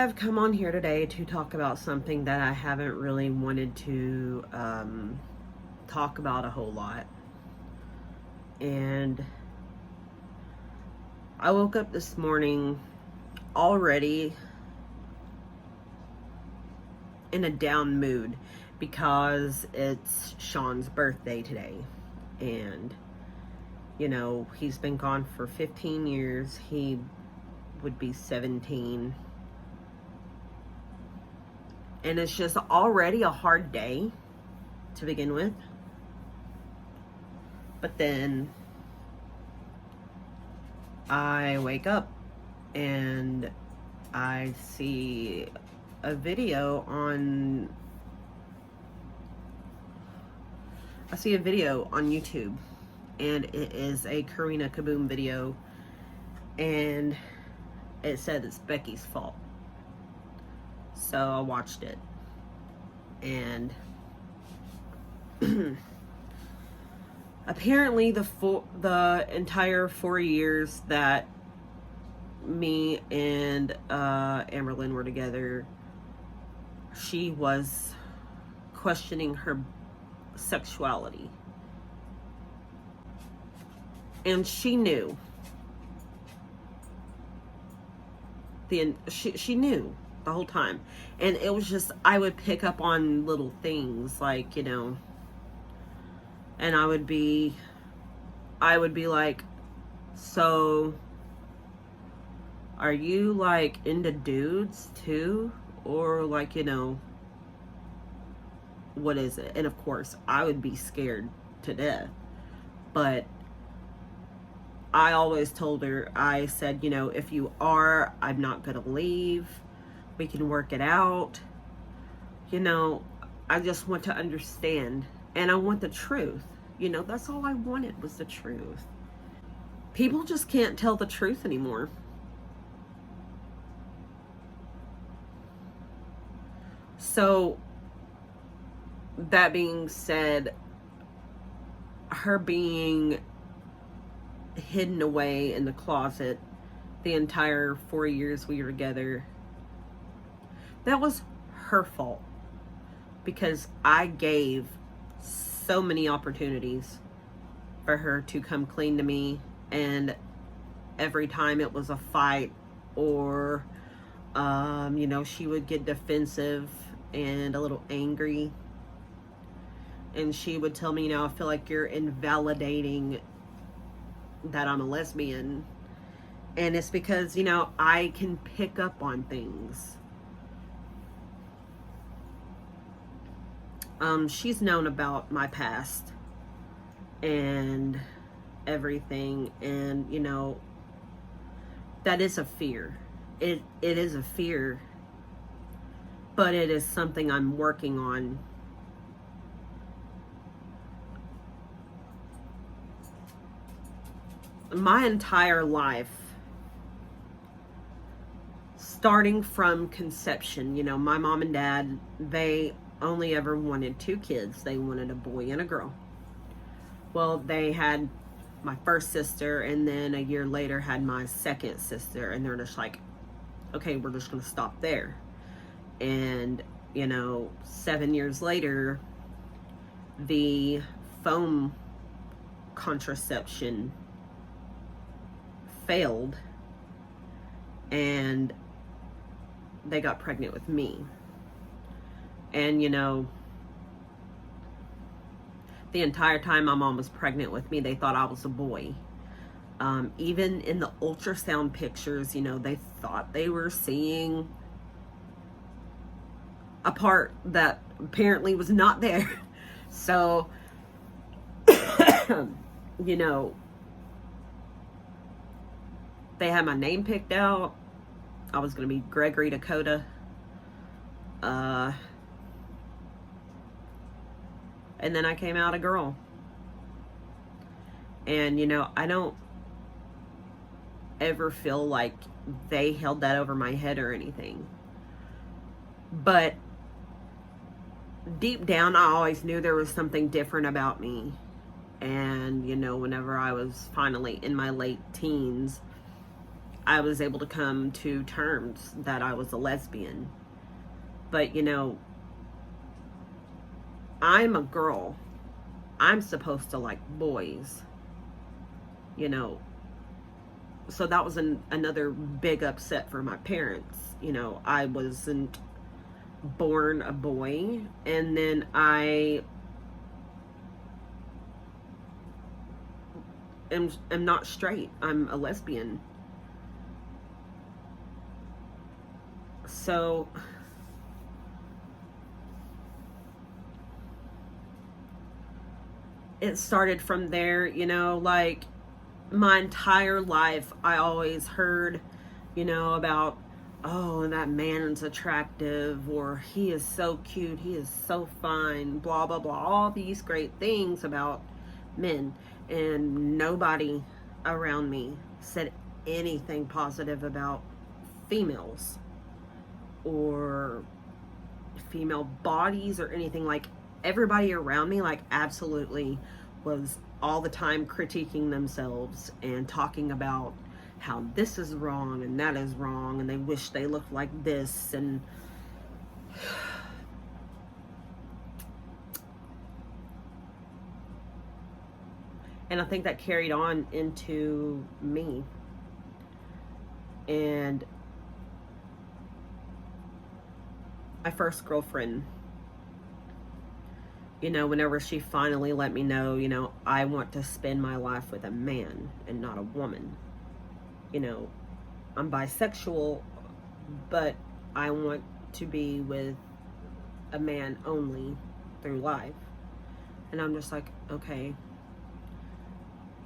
have come on here today to talk about something that I haven't really wanted to talk about a whole lot. And I woke up this morning already in a down mood because it's Sean's birthday today. And, you know, he's been gone for 15 years. He would be 17. And it's just already a hard day to begin with. But then I wake up and I see a video on YouTube, and it is a Karina kaboom video, and it said it's Becky's fault. So I watched it, and apparently the entire 4 years that me and Amberlynn were together, she was questioning her sexuality, and she knew. She knew the whole time, and it was just, I would pick up on little things, like, you know, and I would be like, so are you like into dudes too, or like, you know, what is it? And of course I would be scared to death, but I always told her, I said, you know, if you are, I'm not gonna leave. We can work it out. You know, I just want to understand, and I want the truth. You know, that's all I wanted, was the truth. People just can't tell the truth anymore. So, that being said, her being hidden away in the closet the entire 4 years we were together, that was her fault, because I gave so many opportunities for her to come clean to me, and every time it was a fight, or you know, she would get defensive and a little angry, and she would tell me, you know, I feel like you're invalidating that I'm a lesbian. And it's because, you know, I can pick up on things. She's known about my past and everything, and, you know, that is a fear. It is a fear, but it is something I'm working on. My entire life, starting from conception, you know, my mom and dad, they only ever wanted 2 kids. They wanted a boy and a girl. Well, they had my first sister, and then a year later had my second sister, and they're just like, okay, we're just gonna stop there. And, you know, 7 years later, the foam contraception failed, and they got pregnant with me. And, you know, the entire time my mom was pregnant with me, they thought I was a boy. Even in the ultrasound pictures, you know, they thought they were seeing a part that apparently was not there. So, you know, they had my name picked out. I was going to be Gregory Dakota. And then I came out a girl. And, you know, I don't ever feel like they held that over my head or anything. But deep down, I always knew there was something different about me. And, you know, whenever I was finally in my late teens, I was able to come to terms that I was a lesbian. But, you know, I'm a girl. I'm supposed to like boys, you know. So that was another big upset for my parents. You know, I wasn't born a boy, and then I am not straight. I'm a lesbian. So it started from there, you know, like my entire life I always heard, you know, about, oh, that man is attractive, or he is so cute, he is so fine, blah blah blah, all these great things about men, and nobody around me said anything positive about females or female bodies or anything. Like, everybody around me, like, absolutely was all the time critiquing themselves and talking about how this is wrong and that is wrong, and they wish they looked like this. And I think that carried on into me. And my first girlfriend, you know, whenever she finally let me know, you know, I want to spend my life with a man and not a woman. You know, I'm bisexual, but I want to be with a man only through life. And I'm just like, okay.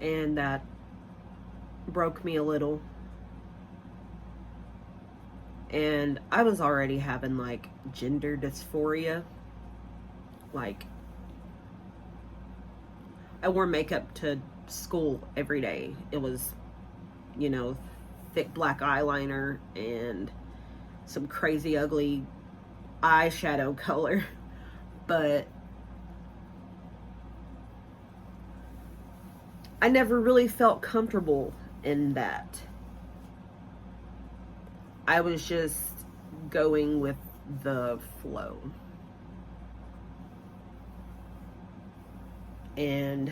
And that broke me a little. And I was already having like gender dysphoria. Like, I wore makeup to school every day. It was, you know, thick black eyeliner and some crazy ugly eyeshadow color. But I never really felt comfortable in that. I was just going with the flow. And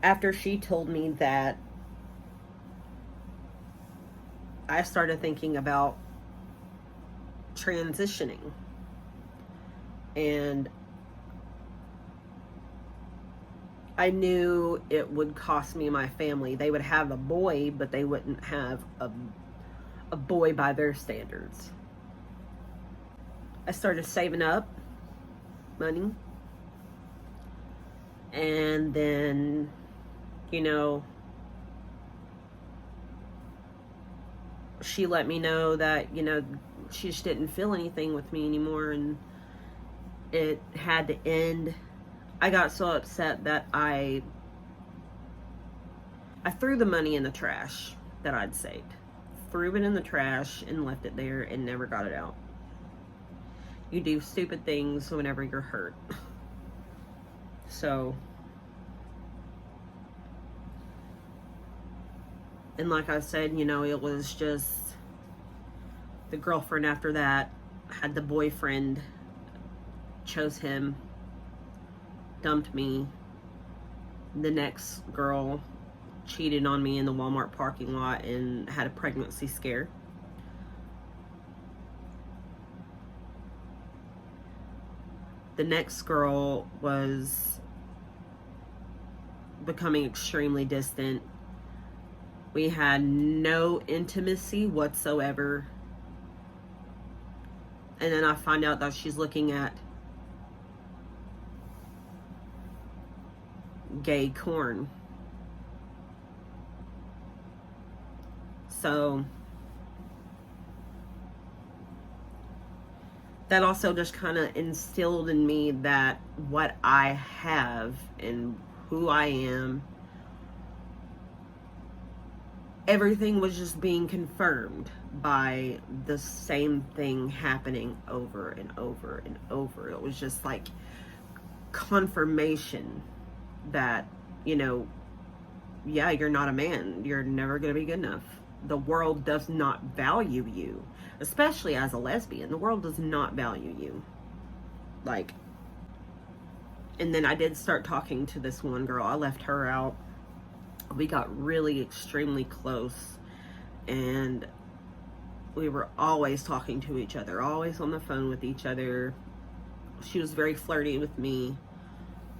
after she told me that, I started thinking about transitioning. And I knew it would cost me my family. They would have a boy, but they wouldn't have a boy by their standards. I started saving up money. And then, you know, she let me know that, you know, she just didn't feel anything with me anymore, and it had to end. I got so upset that I threw the money in the trash that I'd saved. Threw it in the trash and left it there and never got it out. You do stupid things whenever you're hurt. So, and like I said, you know, it was just the girlfriend after that had the boyfriend, chose him, dumped me. The next girl cheated on me in the Walmart parking lot and had a pregnancy scare. The next girl was becoming extremely distant. We had no intimacy whatsoever. And then I find out that she's looking at gay porn. So that also just kind of instilled in me that what I have and who I am, everything was just being confirmed by the same thing happening over and over and over. It was just like confirmation that, you know, yeah, you're not a man. You're never going to be good enough. the world does not value you, especially as a lesbian. The world does not value you. Like, and then I did start talking to this one girl. I left her out. We got really extremely close, and we were always talking to each other, always on the phone with each other. She was very flirty with me.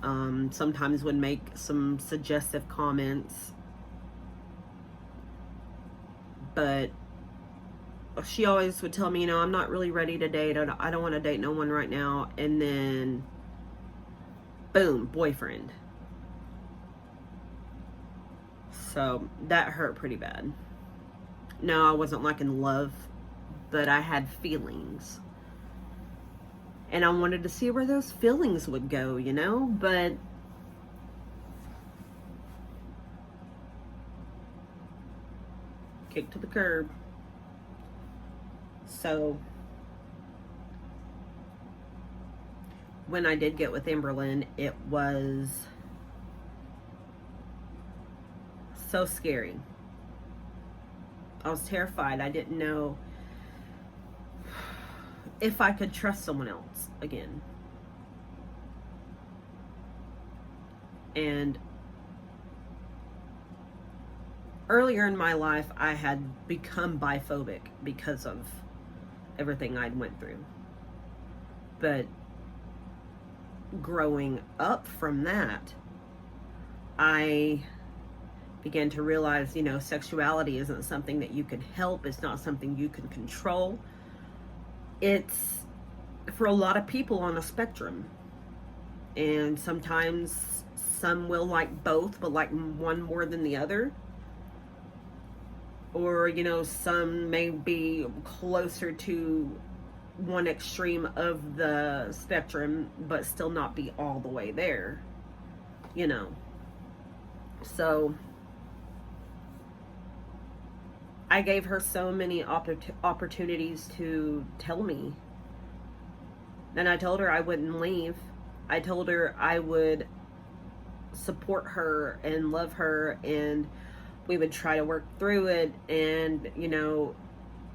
Sometimes would make some suggestive comments, but she always would tell me, you know, I'm not really ready to date. I don't want to date no one right now. And then, boom, boyfriend. So that hurt pretty bad. No, I wasn't like in love, but I had feelings. And I wanted to see where those feelings would go, you know? But kick to the curb. So when I did get with Amberlyn, it was so scary. I was terrified. I didn't know if I could trust someone else again. And earlier in my life, I had become biphobic because of everything I'd went through. But growing up from that, I began to realize, you know, sexuality isn't something that you can help. It's not something you can control. It's for a lot of people on a spectrum. And sometimes some will like both, but like one more than the other. Or, you know, some may be closer to one extreme of the spectrum, but still not be all the way there, you know. So I gave her so many opportunities to tell me. And I told her I wouldn't leave. I told her I would support her and love her, and we would try to work through it. And, you know,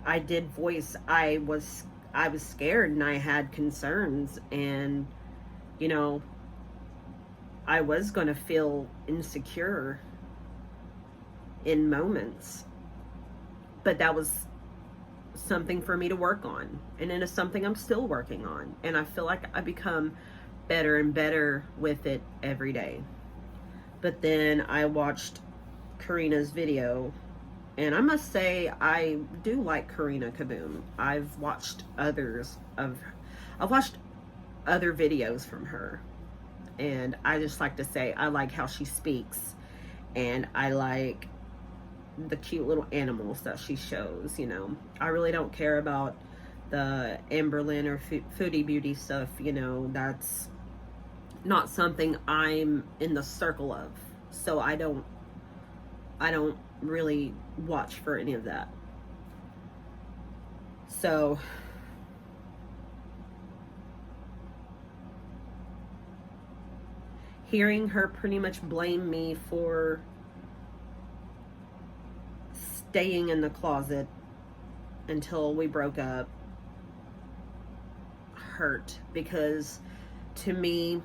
I did voice I was scared and I had concerns, and, you know, I was going to feel insecure in moments. But that was something for me to work on, and it is something I'm still working on, and I feel like I become better and better with it every day. But then I watched Karina's video, and I must say I do like Karina Kaboom. I've watched other videos from her, and I just like to say I like how she speaks, and I like the cute little animals that she shows. You know, I really don't care about the Amberlyn or foodie beauty stuff. You know, that's not something I'm in the circle of, so I don't really watch for any of that. So hearing her pretty much blame me for staying in the closet until we broke up hurt, because to me,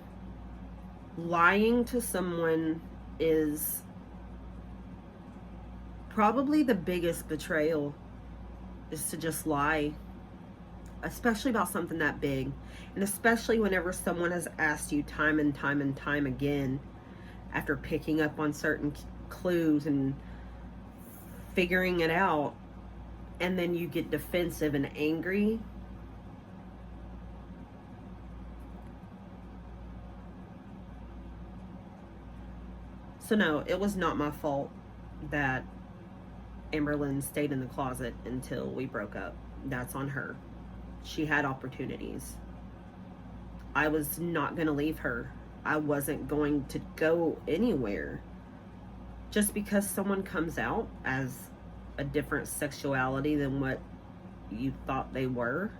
lying to someone is probably the biggest betrayal, is to just lie, especially about something that big, and especially whenever someone has asked you time and time and time again, after picking up on certain clues and figuring it out, and then you get defensive and angry. So no, it was not my fault that Amberlyn stayed in the closet until we broke up. That's on her. She had opportunities. I was not going to leave her. I wasn't going to go anywhere. Just because someone comes out as a different sexuality than what you thought they were,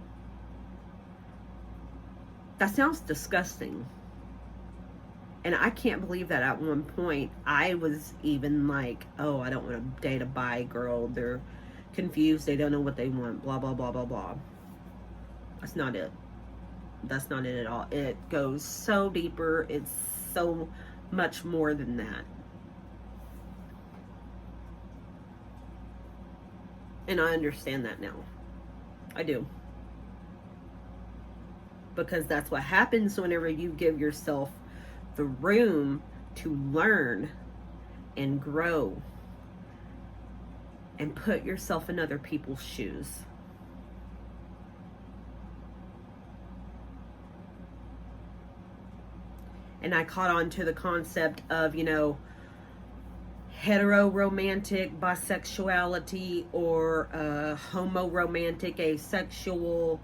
that sounds disgusting. And I can't believe that at one point I was even like, oh, I don't want to date a bi girl. They're confused. They don't know what they want. Blah, blah, blah, blah, blah. That's not it. That's not it at all. It goes so deeper. It's so much more than that. And I understand that now. I do. Because that's what happens whenever you give yourself the room to learn and grow and put yourself in other people's shoes. And I caught on to the concept of, hetero-romantic bisexuality or homo-romantic asexual,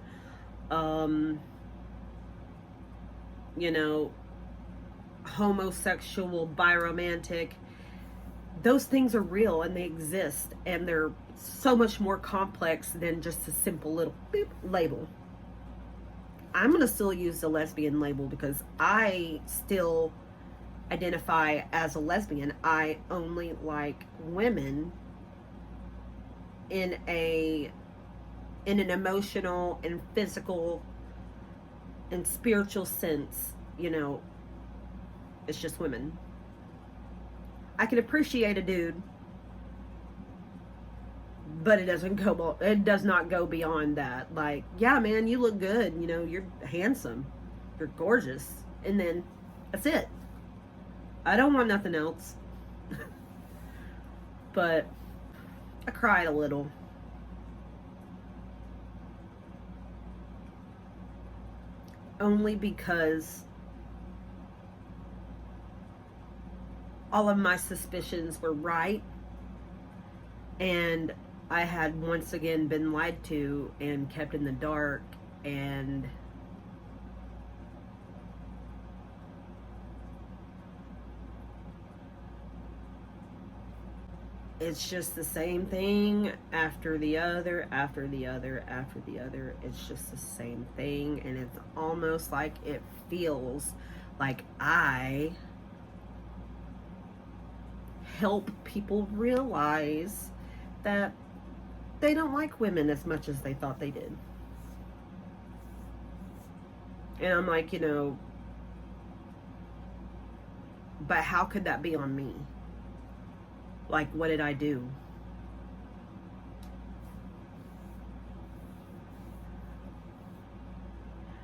homosexual biromantic. Those things are real and they exist, and they're so much more complex than just a simple little beep label. I'm going to still use the lesbian label because I still identify as a lesbian. I only like women in an emotional and physical and spiritual sense. It's just women. I can appreciate a dude, but it does not go beyond that. Like, yeah, man, you look good, you're handsome, you're gorgeous, and then that's it. I don't want nothing else. But I cried a little. Only because all of my suspicions were right, and I had once again been lied to and kept in the dark, and it's just the same thing after the other, after the other, after the other. It's just the same thing, and it's almost like it feels like I help people realize that they don't like women as much as they thought they did. And I'm like, but how could that be on me? Like, what did I do?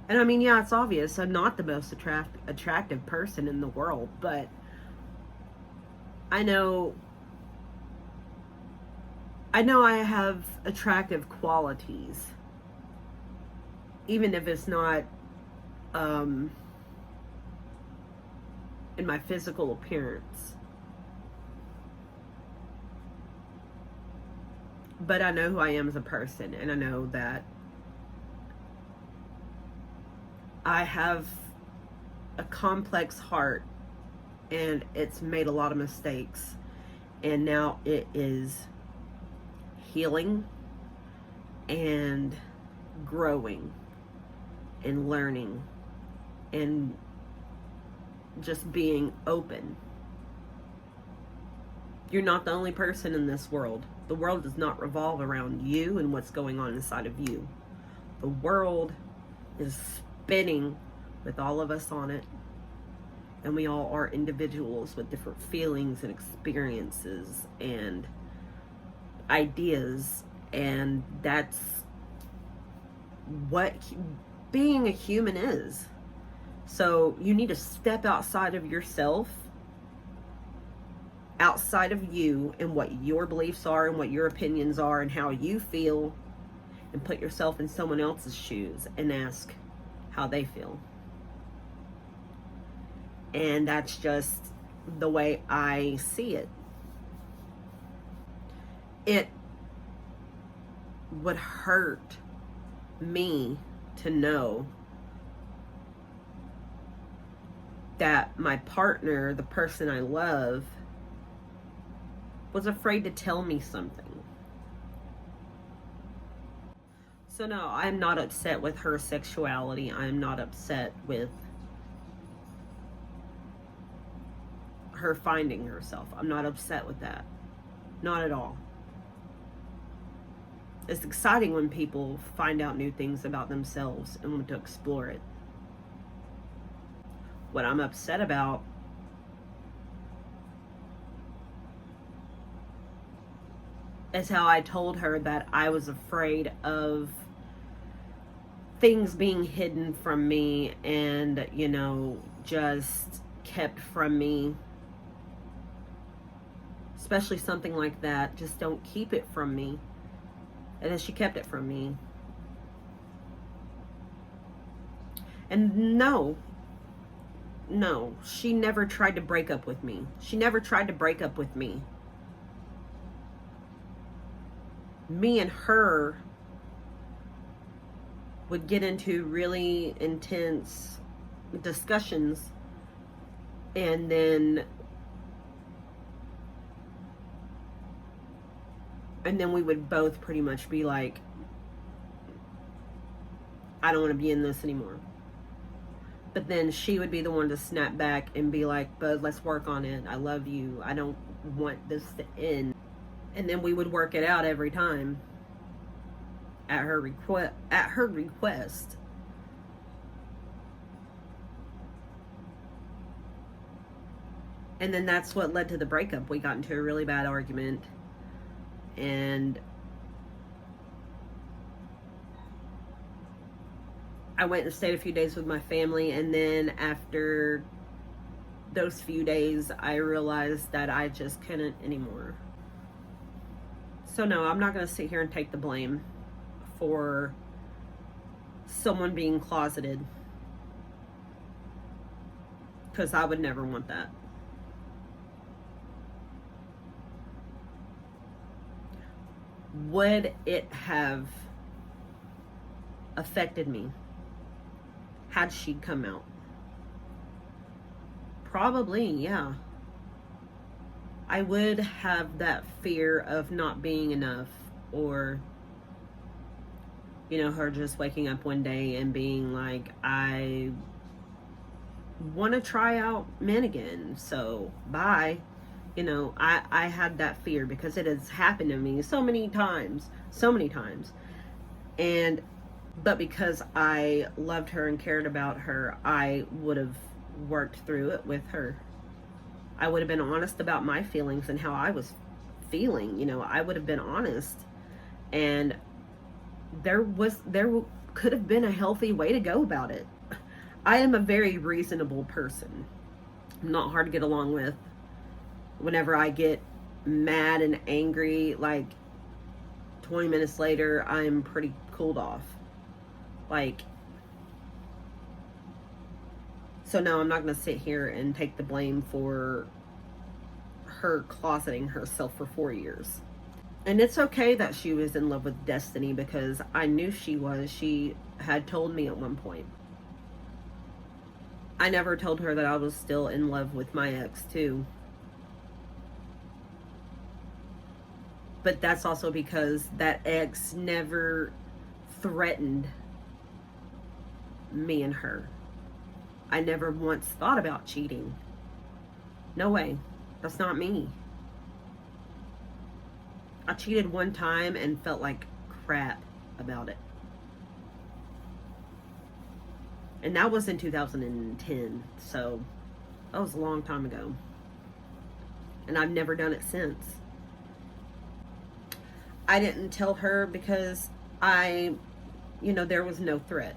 And I mean, yeah, it's obvious I'm not the most attractive person in the world, but I know I have attractive qualities, even if it's not in my physical appearance. But I know who I am as a person, and I know that I have a complex heart, and it's made a lot of mistakes, and now it is healing and growing and learning and just being open. You're not the only person in this world. The world does not revolve around you and what's going on inside of you. The world is spinning with all of us on it, and we all are individuals with different feelings and experiences and ideas, and that's what being a human is. So you need to step outside of yourself, outside of you and what your beliefs are and what your opinions are and how you feel, and put yourself in someone else's shoes and ask how they feel. And that's just the way I see it. It would hurt me to know that my partner, the person I love, was afraid to tell me something. So no, I'm not upset with her sexuality. I'm not upset with her finding herself. I'm not upset with that. Not at all. It's exciting when people find out new things about themselves and want to explore it. What I'm upset about is how I told her that I was afraid of things being hidden from me and, just kept from me. Especially something like that. Just don't keep it from me. And then she kept it from me. And no, she never tried to break up with me. She never tried to break up with me. Me and her would get into really intense discussions, and then we would both pretty much be like, I don't want to be in this anymore. But then she would be the one to snap back and be like, Bud, let's work on it. I love you. I don't want this to end. And then we would work it out every time at her request. And then that's what led to the breakup. We got into a really bad argument, and I went and stayed a few days with my family, and then after those few days, I realized that I just couldn't anymore. So no, I'm not going to sit here and take the blame for someone being closeted, because I would never want that. Would it have affected me had she come out? Probably, yeah. I would have that fear of not being enough, or her just waking up one day and being like, I want to try out men again, so bye. I had that fear because it has happened to me so many times. But because I loved her and cared about her, I would have worked through it with her. I would have been honest about my feelings and how I was feeling. I would have been honest, and there could have been a healthy way to go about it. I am a very reasonable person. I'm not hard to get along with. Whenever I get mad and angry, like 20 minutes later, I'm pretty cooled off. So no, I'm not going to sit here and take the blame for her closeting herself for 4 years. And it's okay that she was in love with Destiny, because I knew she was. She had told me at one point. I never told her that I was still in love with my ex too. But that's also because that ex never threatened me and her. I never once thought about cheating. No way. That's not me. I cheated one time and felt like crap about it. And that was in 2010. So that was a long time ago. And I've never done it since. I didn't tell her because there was no threat.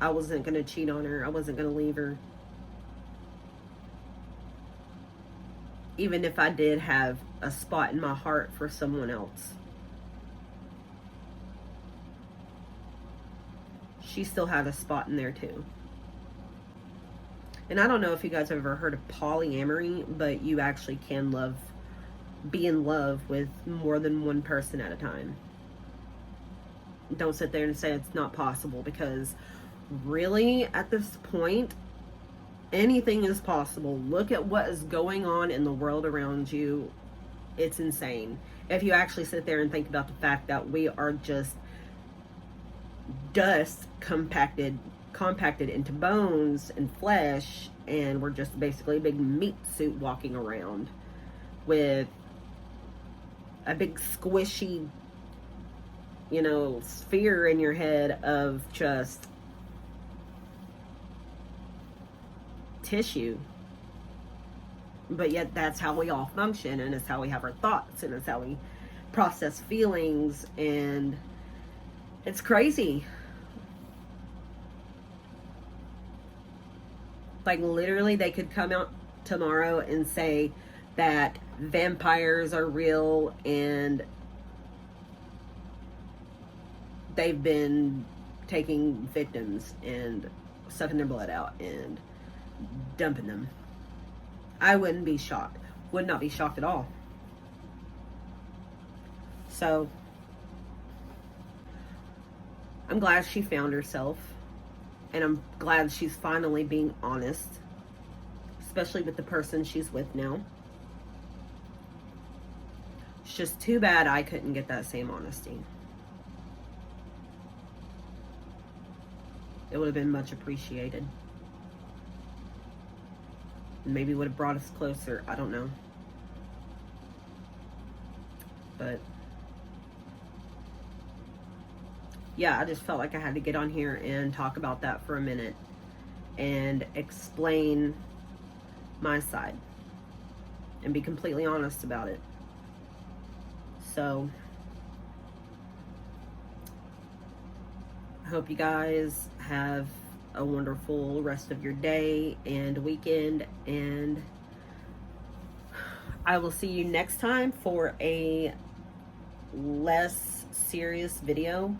I wasn't going to cheat on her. I wasn't going to leave her. Even if I did have a spot in my heart for someone else. She still had a spot in there too. And I don't know if you guys have ever heard of polyamory, but you actually can be in love with more than one person at a time. Don't sit there and say it's not possible, because really, at this point, anything is possible. Look at what is going on in the world around you. It's insane. If you actually sit there and think about the fact that we are just dust compacted compacted into bones and flesh, and we're just basically a big meat suit walking around with a big squishy, you know, sphere in your head of just tissue. But yet that's how we all function, and it's how we have our thoughts, and it's how we process feelings, and it's crazy. Like, literally, they could come out tomorrow and say that vampires are real and they've been taking victims and sucking their blood out and dumping them. I wouldn't be shocked. Would not be shocked at all. So, I'm glad she found herself. And I'm glad she's finally being honest. Especially with the person she's with now. It's just too bad I couldn't get that same honesty. It would have been much appreciated. Maybe would have brought us closer. I don't know. But yeah, I just felt like I had to get on here and talk about that for a minute and explain my side and be completely honest about it. So I hope you guys have a wonderful rest of your day and weekend, and I will see you next time for a less serious video.